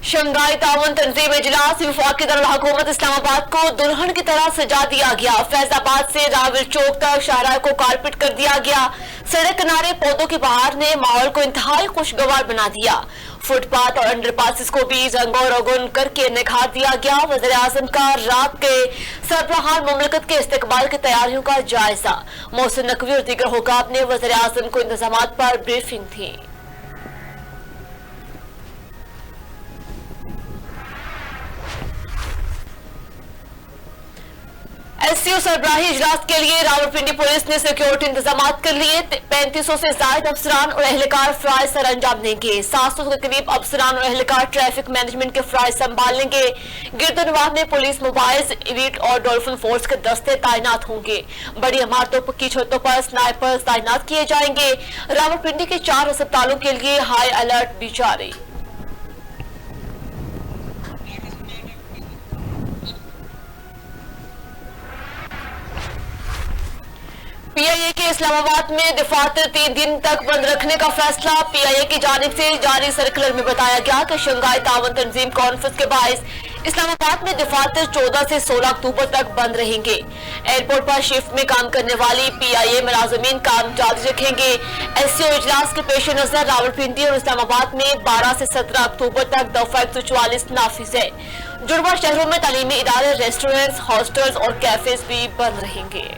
Shanghai ताउन तंजीम इजलास वफाकी दारुल-हुकूमत इस्लामाबाद को दुल्हन की तरह सजा दिया गया। फैजाबाद से रावल चौक तक शाहराह को कारपेट कर दिया गया। सड़क किनारे पौधों की बहार ने माहौल को इंतहाई खुशगवार बना दिया। फुटपाथ और अंडरपासेस को भी रंगो रोगन करके निखार दिया गया। वज़ीर आज़म का रात के सरबराहान मुमलकत के इस्तकबाल की तैयारियों का जायजा। मोहसिन नकवी और दीगर हुकाम ने वज़ीर आज़म को इंतजामात पर ब्रीफिंग दी। एससीओ सरबराही इजलास के लिए रावलपिंडी पुलिस ने सिक्योरिटी इंतजाम कर लिए। 3500 से ज्यादा अफसरान और अहलकार फ्राइज सर अंजाम देंगे। 700 के करीब अफसरान और अहलकार ट्रैफिक मैनेजमेंट के फ्राइज संभाल लेंगे। गिरदनवाह में पुलिस मोबाइल्स, इलीट और डॉल्फिन फोर्स के दस्ते तैनात होंगे। बड़ी इमारतों की छतों पर स्नाइपर्स तैनात किए जाएंगे। रावलपिंडी के 4 अस्पतालों के लिए हाई अलर्ट भी जारी। पीआईए के इस्लामाबाद में दफातर 3 दिन तक बंद रखने का फैसला। पीआईए की जानिब से जारी सर्कुलर में बताया गया कि शंघाई ताउन तंजीम कॉन्फ्रेंस के बायस इस्लामाबाद में दफातर 14 से 16 अक्टूबर तक बंद रहेंगे। एयरपोर्ट पर शिफ्ट में काम करने वाली पीआईए मुलाजमीन काम जारी रखेंगे। एससीओ इजलास के पेश नजर रावलपिंडी और इस्लामाबाद में 12 से 17 अक्टूबर तक दफा 144 नाफिज है। जुड़वा शहरों में तालीमी इदारे, रेस्टोरेंट्स, हॉस्टल्स और कैफेज भी बंद रहेंगे।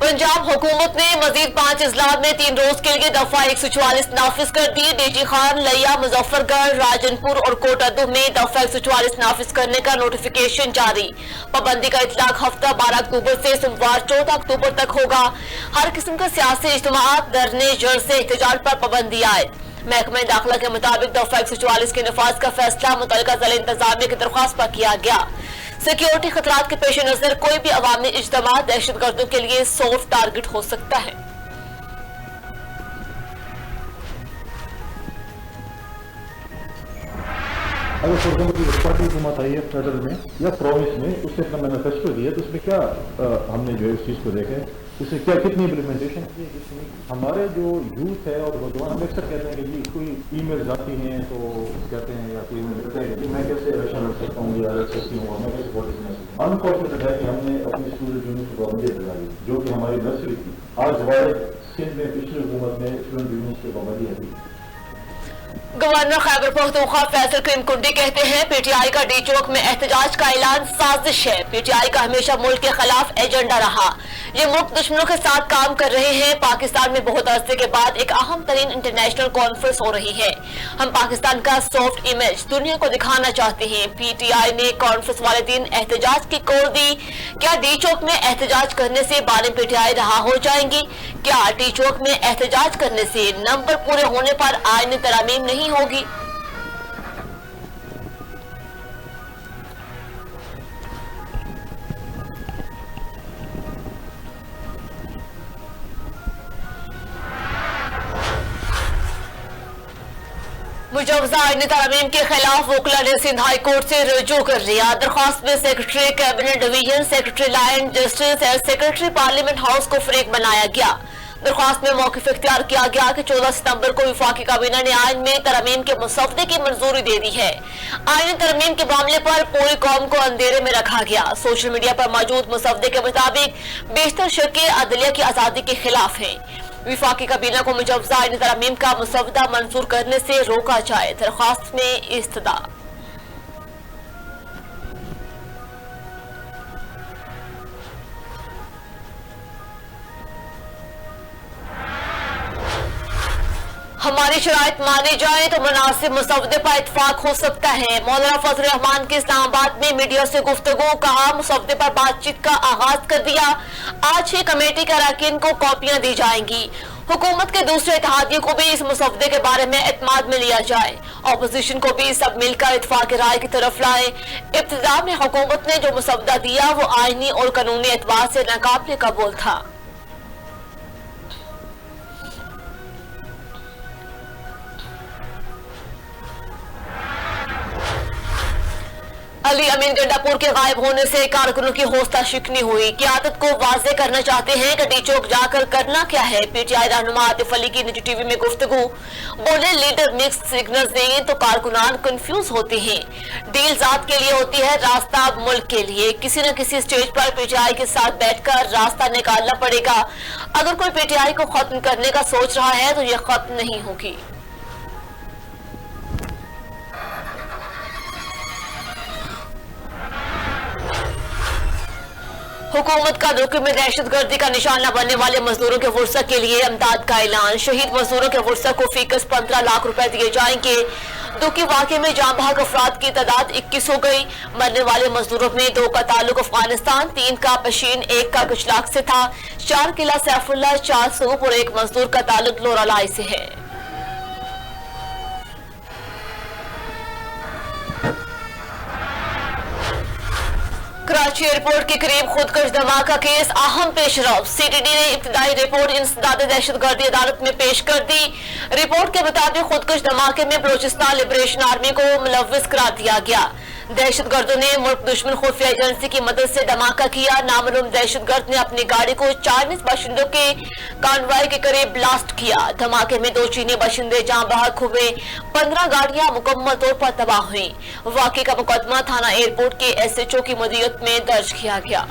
पंजाब हुकूमत ने मजीद 5 अजला में 3 रोज के लिए दफा 144 नाफिज कर दी। डीजी खान, लिया, मुजफ्फरगढ़, राजनपुर और कोटादू में दफा 144 नाफिज करने का नोटिफिकेशन जारी। पाबंदी का इतलाक हफ्ता 12 अक्टूबर से सोमवार 14 अक्टूबर तक होगा। हर किस्म का सियासी इज्तिमाअत, धरने, जलसे, एहतजाज पर पाबंदी आयद। महकमा दाखिला के मुताबिक दफा 144 के नफाज का फैसला मुतल्लिका ज़िला इंतजामिया की दरख्वास्त पर किया गया। सिक्योरिटी खतरात के पेश नजर कोई भी अवामी इज्तिमा दहशतगर्दों के लिए सॉफ्ट टारगेट हो सकता है। अगर फॉर एग्जाम्पल पार्टी हुकूमत आई है फेडरल में या प्रोविंस में, उसने अपना मैनिफेस्टो दिया तो उसमें क्या हमने जो है इस चीज़ को देखे, उससे क्या कितनी इम्प्लीमेंटेशन की है। हमारे जो यूथ है और नौजवान हम अक्सर कहते हैं कि जी कोई ईमेल्स आती हैं तो कहते हैं या कोई कहते हैं कि मैं कैसे इलेक्शन लड़ सकता हूँ या लड़ सकती हूँ, मैं कैसे वोट देना सकता हूँ। अनफॉर्चुनेट है कि हमने अपनी स्टूडेंट यूनियन की पाबंदी लगाई जो कि हमारी नर्सरी थी। आज वायद सिंध में पिछली हुकूमत में स्टूडेंट यूनियन की पाबंदी है। गवर्नर खैबर पख्तूनख्वा फैसल करीम कुंडी कहते हैं पीटीआई का डी चौक में एहतजाज का ऐलान साजिश है। पीटीआई का हमेशा मुल्क के खिलाफ एजेंडा रहा। ये मुल्क दुश्मनों के साथ काम कर रहे हैं। पाकिस्तान में बहुत अरसे के बाद एक अहम तरीन इंटरनेशनल कॉन्फ्रेंस हो रही है। हम पाकिस्तान का सॉफ्ट इमेज दुनिया को दिखाना चाहते हैं। पीटीआई ने कॉन्फ्रेंस वाले दिन एहतजाज की कॉल दी। क्या डी चौक में एहतजाज करने से बानी पीटीआई रहा हो जाएंगी? क्या डी चौक में एहतजाज करने से नंबर पूरे होने पर आईनी तरामीम नहीं होगी? मुजवजा आईनी तरमीम के खिलाफ वकला ने सिंध हाई कोर्ट से रुजू कर लिया। दरख्वास्त में secretary cabinet division, secretary line justice और सेक्रेटरी पार्लियामेंट हाउस को फरीक बनाया गया। दरख्वास्त में मौक़िफ़ इख्तियार किया गया कि 14 सितंबर को वफाकी काबीना ने आइन में तरमीम के मुसवदे की मंजूरी दे दी है। आईनी तरमीम के मामले पर पूरी कौम को अंधेरे में रखा गया। सोशल मीडिया पर मौजूद मुसवदे के मुताबिक बेशतर शर्कें अदलिया की आजादी के खिलाफ हैं। वफाकी काबीना को मुजवजा आईनी तरमीम का मुसवदा मंजूर करने से रोका जाए। दरख्वास्त में इस्तदा हमारी शराइत मानी जाए तो मुनासिब मुसवदे पर इत्फाक हो सकता है। मौलाना फजल रहमान के इस्लामाबाद में मीडिया से गुफ्तगू, कहा मुसवदे पर बातचीत का आगाज कर दिया। आज ही कमेटी के अरकान को कॉपियां दी जाएंगी। हुकूमत के दूसरे इत्तेहादियों को भी इस मुसवदे के बारे में एतमाद में लिया जाए। ऑपोजिशन को भी सब मिलकर इत्फाक राय की तरफ लाए। इब्तिदा में हुकूमत ने जो मुसवदा दिया वो आईनी और कानूनी एतबार से नाकाबिले कबूल था। अली अमीन गंडापुर के गायब होने से कारकुनों की हौसला शिकनी हुई। क़यादत को वाज़ेह करना चाहते हैं कि डी चौक जाकर करना क्या है। पीटीआई रहनुमा आतिफ अली की निजी टीवी में गुफ्तगू, बोले लीडर मिक्स सिग्नल्स दें तो कारकुनान कंफ्यूज होते हैं। डील जात के लिए होती है, रास्ता मुल्क के लिए। किसी न किसी स्टेज पर पीटीआई के साथ बैठकर रास्ता निकालना पड़ेगा। अगर कोई पीटीआई को खत्म करने का सोच रहा है तो ये खत्म नहीं होगी। हुकूमत का रुकन में दहशतगर्दी का निशाना बनने वाले मजदूरों के वुरसा के लिए अमदाद का ऐलान। शहीद मजदूरों के वुरसा को फीकस 15 लाख रुपए दिए जाएंगे। दुखी वाक़े में जाम बहक अफराद की तादाद 21 हो गई। मरने वाले मजदूरों में 2 का ताल्लुक अफगानिस्तान, 3 का पशीन, 1 का कुचलाक से था, 4 किला सैफुल्ला, 4 सूप और 1 मजदूर का ताल्लुक लोरालाई से है। कराची एयरपोर्ट के करीब खुदकश धमाका केस अहम पेशरफ। सीटीडी ने इब्तिदाई रिपोर्ट इंसदाद दहशतगर्दी अदालत में पेश कर दी। रिपोर्ट के मुताबिक खुदकश धमाके में बलोचिस्तान लिबरेशन आर्मी को मुलव्विस करार दिया गया। दहशतगर्दों ने मुल्क दुश्मन खुफिया एजेंसी की मदद से धमाका किया। नामालूम दहशतगर्द ने अपनी गाड़ी को चाइनीज बाशिंदों के कॉन्वॉय के करीब ब्लास्ट किया। धमाके में 2 चीनी बाशिंदे जाम बहक हुए। 15 गाड़ियां मुकम्मल तौर पर तबाह हुई। वाक़े का मुकदमा थाना एयरपोर्ट के SHO की मदीयत में दर्ज किया गया।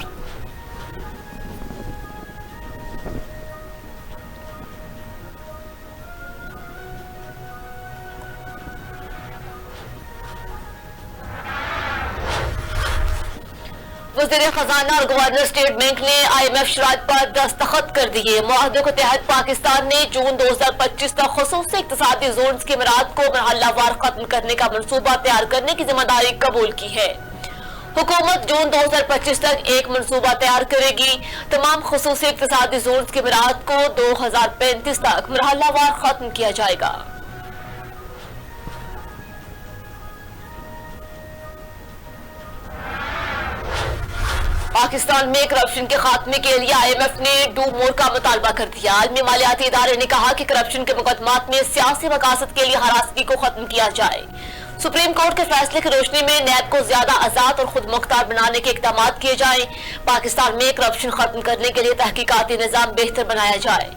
वज़ीर खजाना और गवर्नर स्टेट बैंक ने IMF शराइत पर दस्तखत कर दिए। मुआहदे के तहत पाकिस्तान ने जून 2025 तक खुसूसी इक्तिसादी जोन की मिराद को मरहलावार खत्म करने का मनसूबा तैयार करने की जिम्मेदारी कबूल की है। हुकूमत जून 2025 तक एक मनसूबा तैयार करेगी। तमाम खुसूसी इक्तिसादी जोन की मिराद को 2035 तक मरहलावार खत्म किया जाएगा। पाकिस्तान में करप्शन के खात्मे के लिए IMF ने डू मोर का मुतालबा कर दिया। आलमी मालियाती इदारे ने कहा कि करप्शन के मुकदमात में सियासी मकासद के लिए हरासगी को खत्म किया जाए। सुप्रीम कोर्ट के फैसले की रोशनी में नैब को ज्यादा आजाद और खुद मुख्तार बनाने के इकदाम किए जाएं। पाकिस्तान में करप्शन खत्म करने के लिए तहकीकाती निजाम बेहतर बनाया जाए।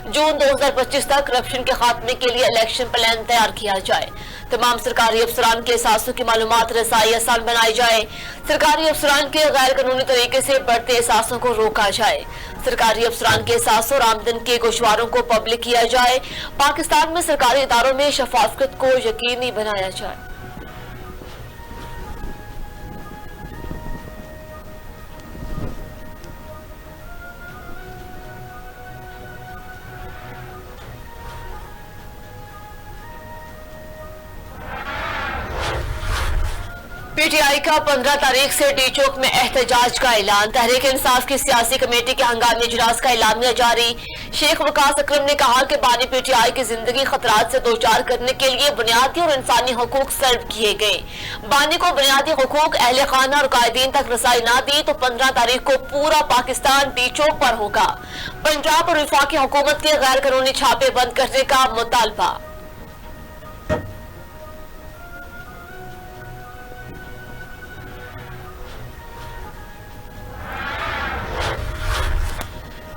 जून 2025 तक करप्शन के खात्मे के लिए इलेक्शन प्लान तैयार किया जाए। तमाम सरकारी अफसरान के एहसासों की मालूमात रसाई आसान बनाई जाए। सरकारी अफसरान के गैर कानूनी तरीके से बढ़ते एहसासों को रोका जाए। सरकारी अफसरान के एहसासों और आमदन के गोशवारों को पब्लिक किया जाए। पाकिस्तान में सरकारी इदारों में शफाफत को यकीनी बनाया जाए। पीटीआई का 15 तारीख से डी चौक में एहतजाज का ऐलान। तहरीक इंसाफ की सियासी कमेटी के हंगामी इजलास का एलामिया जारी। शेख वकास अकरम ने कहा कि बानी पीटीआई की जिंदगी खतरात से दोचार करने के लिए बुनियादी और इंसानी हुकूक सर्व किए गए। बानी को बुनियादी हुकूक अहले खाना और कायदीन तक रसाई ना दी तो 15 तारीख को पूरा पाकिस्तान डी चौक पर होगा। पंजाब और वफाकी हुकूमत के गैर कानूनी छापे बंद करने का मुतालबा।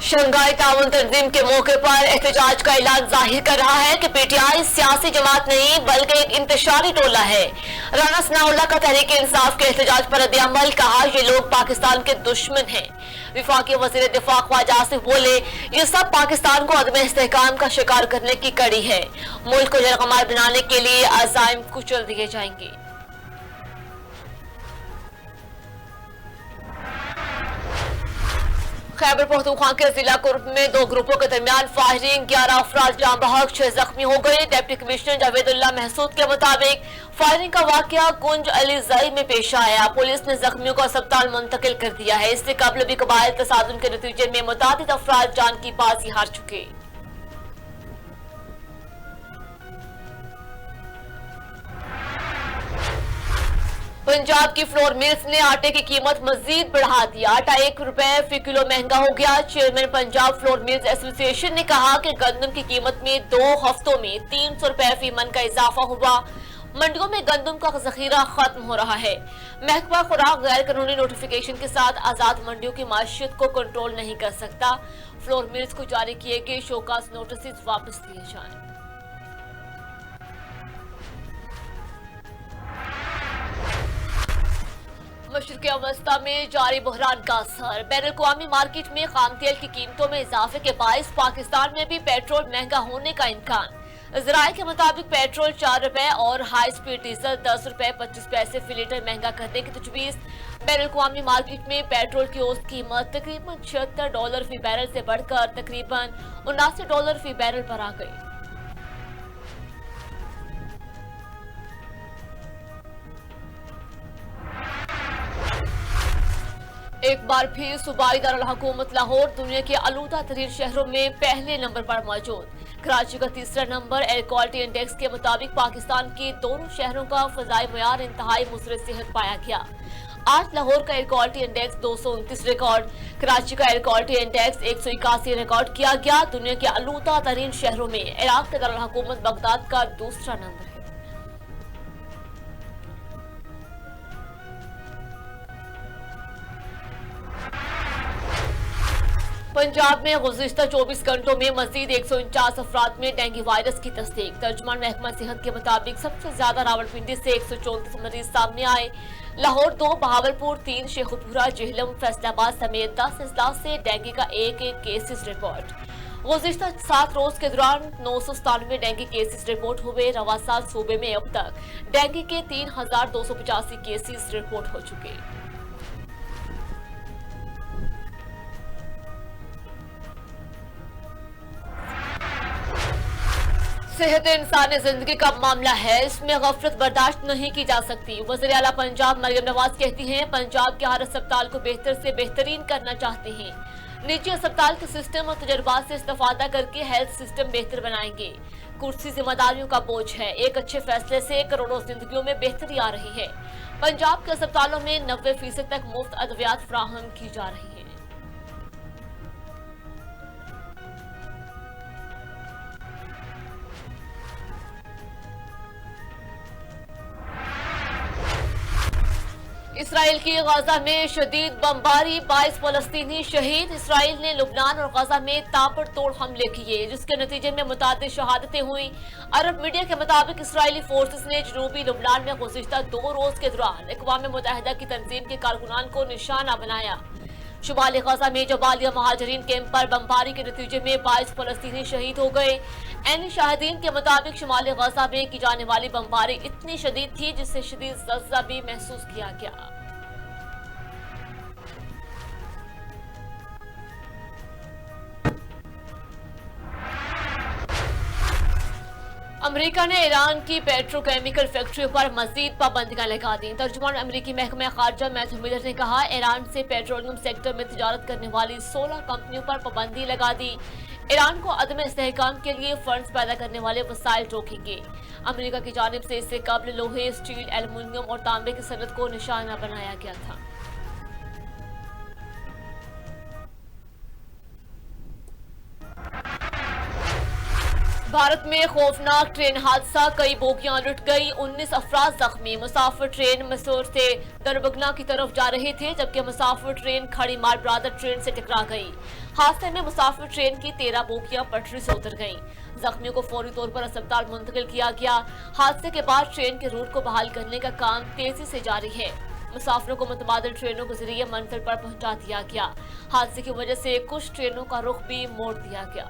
शंघाई ताउन तंजीम के मौके पर एहतजाज का ऐलान जाहिर कर रहा है कि पीटीआई सियासी जमात नहीं बल्कि एक इंतशारी टोला है। राना सनाउल्लाह का तहरीक इंसाफ के एहतजाज पर रद्द-ए-अमल, कहा ये लोग पाकिस्तान के दुश्मन हैं। विफाकी वज़ीर दिफा ख्वाजा आसिफ बोले ये सब पाकिस्तान को अदम इस्तेहकाम का शिकार करने की कड़ी है। मुल्क को जरगमार बनाने के लिए अज़ाइम कुचल दिए जाएंगे। खैबर पख्तूनख्वा के जिला कुर्ब में 2 ग्रुपों के दरमियान फायरिंग, 11 अफराद जाम बहक, 6 जख्मी हो गए। डिप्टी कमिश्नर जावेदुल्लाह महसूद के मुताबिक फायरिंग का वाकया कुंज अलीजाई में पेश आया। पुलिस ने जख्मियों को अस्पताल मुंतकिल कर दिया है। इससे कबल भी कबाइल तसादुम के नतीजे में मुतादिद अफराद जान की बाजी हार चुके। पंजाब की फ्लोर मिल्स ने आटे की कीमत मजीद बढ़ा दी। आटा 1 रुपए फी किलो महंगा हो गया। Chairman Punjab flour mills association ने कहा कि गंदम की कीमत में 2 हफ्तों में 300 रुपए फी मन का इजाफा हुआ। मंडियों में गंदम का जखीरा खत्म हो रहा है। महकमा खुराक गैर कानूनी नोटिफिकेशन के साथ आजाद मंडियों की माशियत को कंट्रोल नहीं कर सकता। फ्लोर मिल्स को जारी किए गए शोकास नोटिस वापस लिए जाएं। मशरिक़ अवस्ता में जारी बहरान का असर। बैनुल-अक़वामी मार्केट में खाम तेल की कीमतों में इजाफे के बाइस पाकिस्तान में भी पेट्रोल महंगा होने का इम्कान। ज़राए के मुताबिक पेट्रोल 4 रुपए और हाई स्पीड डीजल 10 रुपए 25 पैसे फी लीटर महंगा करने की तजवीज़। बैनुल-अक़वामी मार्केट में पेट्रोल की औसत कीमत तकरीबन $76 फी बैरल से बढ़कर तकरीबन $79 फी बैरल पर आ गई। एक बार फिर सूबाई दारुल हुकूमत लाहौर दुनिया के आलूदा तरीन शहरों में पहले नंबर पर मौजूद। कराची का तीसरा नंबर एयर क्वालिटी इंडेक्स के मुताबिक पाकिस्तान के दोनों शहरों का फजाई मयार इंतहाई मुसरत सेहत पाया गया। आज लाहौर का air quality index 229 record, Karachi का एयर क्वालिटी इंडेक्स 181 रिकॉर्ड किया गया। दुनिया के आलूदा तरीन शहरों में इराक के दारुल हुकूमत बगदाद का दूसरा नंबर है। पंजाब में गुज़िश्ता 24 घंटों में मजीद 149 अफराद में डेंगू वायरस की तस्दीक। तर्जुमान महकमा सेहत के मुताबिक सबसे ज्यादा रावलपिंडी से 134 मरीज सामने आए। लाहौर 2, बहावलपुर 3, शेखुपुरा, जेहलम, फैसलाबाद समेत 10 अजला से डेंगू का एक केसेस रिपोर्ट। गुज़िश्ता 7 रोज के दौरान 997 डेंगू केसेस रिपोर्ट हुए। रवा साल सूबे में अब तक डेंगू के 3285 केसेस रिपोर्ट हो चुके। सेहत इंसानी जिंदगी का मामला है, इसमें गफलत बर्दाश्त नहीं की जा सकती। वज़ीर आला पंजाब मरियम नवाज कहती हैं, पंजाब के हर अस्पताल को बेहतर से बेहतरीन करना चाहते हैं। निजी अस्पताल के सिस्टम और तजुर्बात से इस्तेफादा करके हेल्थ सिस्टम बेहतर बनाएंगे। कुर्सी जिम्मेदारियों का बोझ है, एक अच्छे फैसले से करोड़ों जिंदगियों में बेहतरी आ रही है। पंजाब के अस्पतालों में 90% तक मुफ्त अद्वियात फराहम की जा रही है। इसराइल की गजा में शदीद बमबारी, 22 फलस्तीनी शहीद। इसराइल ने लुबनान और गजा में ताबड़तोड़ हमले किए, जिसके नतीजे में मुतादिद शहादतें हुई। अरब मीडिया के मुताबिक इसराइली फोर्सेस ने जनूबी लुबनान में गुज़िश्ता 2 रोज के दौरान अक़वाम मुत्तहिदा की तंजीम के कारकुनान को निशाना बनाया। शुमाली गजा में जबालिया महाजरीन कैंप पर बमबारी के नतीजे में 22 फलस्तीनी शहीद हो गए। ऐनी शाहिदीन के मुताबिक शुमाली गजा में की जाने वाली बमबारी इतनी शदीद थी जिससे शदीद ज़लज़ला भी महसूस किया गया। अमेरिका ने ईरान की पेट्रोकेमिकल फैक्ट्रियों पर मजीद पाबंदियां लगा दी। तर्जुमान अमेरिकी महकमा खारजा मैथ्यू मिलर ने कहा, ईरान से पेट्रोलियम सेक्टर में तिजारत करने वाली 16 कंपनियों पर पाबंदी लगा दी। ईरान को अदम इस्तेहकाम के लिए फंड्स पैदा करने वाले वसाइल रोकेंगे। अमेरिका की जानिब से इससे कबल लोहे, स्टील, एल्युमिनियम और तांबे की सनत को निशाना बनाया गया था। भारत में खौफनाक ट्रेन हादसा, कई बोगियां लुट गई, 19 अफराद जख्मी। मुसाफिर ट्रेन मैसूर से दरबगना की तरफ जा रहे थे, जबकि मुसाफिर ट्रेन खड़ी माल ब्रादर ट्रेन से टकरा गई। हादसे में मुसाफिर ट्रेन की 13 बोगियां पटरी से उतर गईं। जख्मियों को फौरी तौर पर अस्पताल मुंतकिल किया गया। हादसे के बाद ट्रेन के रूट को बहाल करने का काम तेजी से जारी है। मुसाफिरों को मुतबादिल ट्रेनों के जरिए मंजिल पर पहुंचा दिया गया। हादसे की वजह से कुछ ट्रेनों का रुख भी मोड़ दिया गया।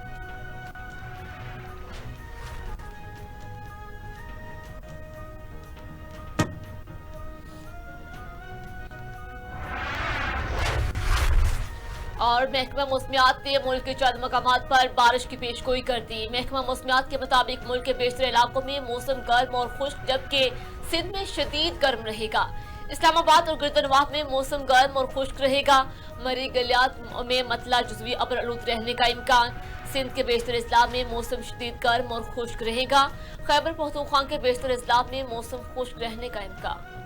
और महकमा मौसमियात ने मुल्क के चंद मकामात पर बारिश की पेशगोई कर दी। महकमा मौसमियात के मुताबिक मुल्क के बेशतर इलाकों में मौसम गर्म और खुश्क, जबकि सिंध में शदीद गर्म रहेगा। इस्लामाबाद और गिरदनवाह में मौसम गर्म और खुश्क रहेगा। मरी गलियात में मतला जुज़वी अब्र आलूद रहने का इम्कान। सिंध के बेशतर अजला में मौसम शदीद गर्म और खुश्क रहेगा। खैबर पख्तूनख्वा के बेशतर अजला में मौसम खुश्क रहने का इम्कान।